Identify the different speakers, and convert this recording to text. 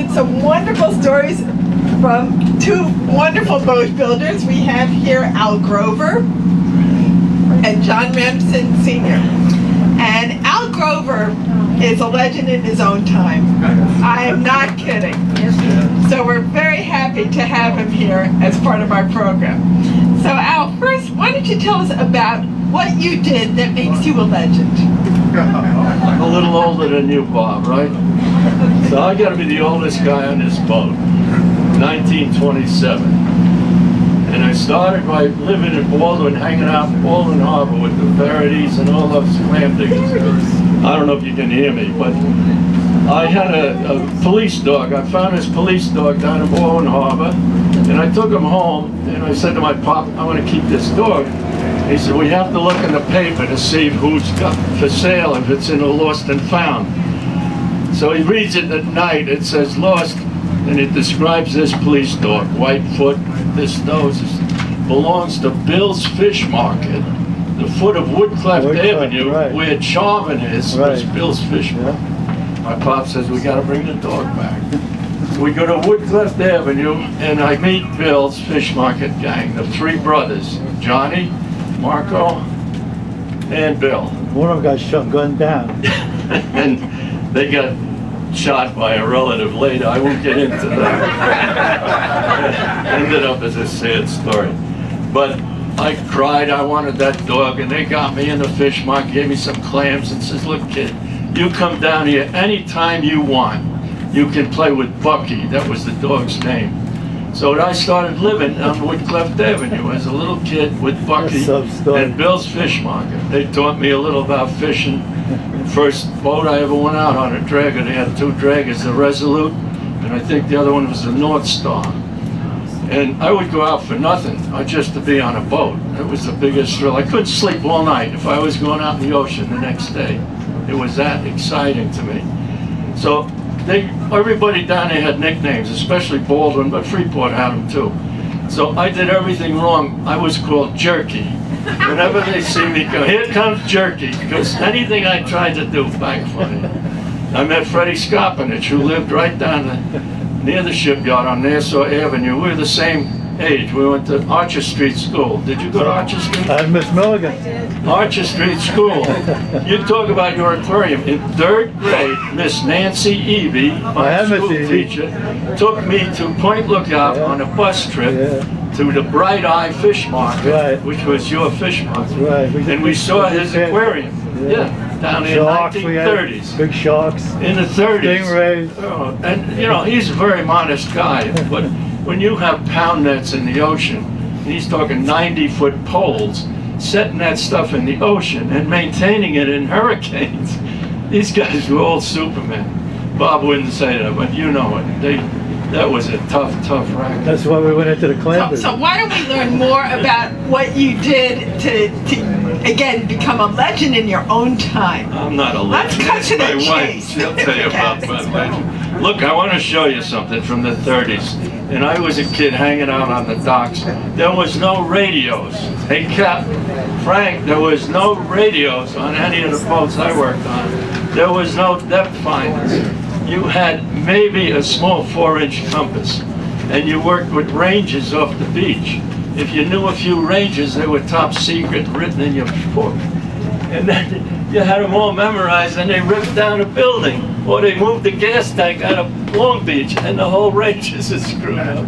Speaker 1: telling some wonderful stories from two wonderful boat builders. We have here Al Grover and John Ramson Sr. And Al Grover is a legend in his own time. I am not kidding. So we're very happy to have him here as part of our program. So Al, first, why don't you tell us about what you did that makes you a legend?
Speaker 2: I'm a little older than you, Bob, right? So I got to be the oldest guy on this boat, 1927. And I started by living in Baldwin, hanging out in Baldwin Harbor with the Verities and all those clam diggers. I don't know if you can hear me, but I had a police dog. I found this police dog down in Baldwin Harbor, and I took him home, and I said to my pop, I want to keep this dog. He said, we have to look in the paper to see who's got for sale, if it's in a lost and found. So he reads it at night, it says lost, and it describes this police dog, Whitefoot. This nose belongs to Bill's Fish Market, the foot of Woodcliffe Avenue, right, where Charvin is, was Bill's Fish Market. My pop says, we got to bring the dog back. So we go to Woodcliffe Avenue, and I meet Bill's Fish Market gang, the three brothers, Johnny, Marco, and Bill. One of them got gunned down. And they got shot by a relative later. I won't get into that. Ended up as a sad story. But I cried, I wanted that dog, and they got me in the fish market, gave me some clams, and says, look kid, you come down here anytime you want. You can play with Bucky. That was the dog's name. So I started living on Woodcliffe Avenue as a little kid with Bucky and Bill's Fish Market. They taught me a little about fishing. First boat I ever went out on, a dragger. They had two draggers, the Resolute, and I think the other one was the North Star. And I would go out for nothing, just to be on a boat. It was the biggest thrill. I couldn't sleep all night if I was going out in the ocean the next day. It was that exciting to me. So everybody down there had nicknames, especially Baldwin, but Freeport had them too. So I did everything wrong. I was called Jerky. Whenever they see me go, here comes Jerky, because anything I tried to do backfired. I met Freddie Skopinich, who lived right down near the shipyard on Nassau Avenue. We were the same age. We went to Archer Street School. Did you go to Archer Street?
Speaker 3: Miss Milligan.
Speaker 2: Archer Street School. You talk about your aquarium. In 3rd grade, Miss Nancy Evie, my school teacher, took me to Point Lookout on a bus trip to the Bright Eye Fish Market, which was your fish market. And we saw his aquarium. Down in the 1930s.
Speaker 3: Big sharks.
Speaker 2: In the 30s.
Speaker 3: Stingrays.
Speaker 2: And you know, he's a very modest guy, but when you have pound nets in the ocean, and he's talking 90-foot poles, setting that stuff in the ocean and maintaining it in hurricanes, these guys were all Supermen. Bob wouldn't say that, but you know it. That was a tough racket.
Speaker 3: That's why we went into the clam business.
Speaker 1: So why don't we learn more about what you did to again, become a legend in your own time?
Speaker 2: I'm not a legend.
Speaker 1: Let's cut to the chase.
Speaker 2: She'll tell you about my legend. Look, I want to show you something from the 30s. And I was a kid hanging out on the docks. There was no radios. Hey, Frank, there was no radios on any of the boats I worked on. There was no depth finders. You had maybe a small 4-inch compass, and you worked with ranges off the beach. If you knew a few ranges, they were top secret, written in your book. And then you had them all memorized, and they ripped down a building, or they moved the gas tank out of Long Beach, and the whole ranges is screwed up.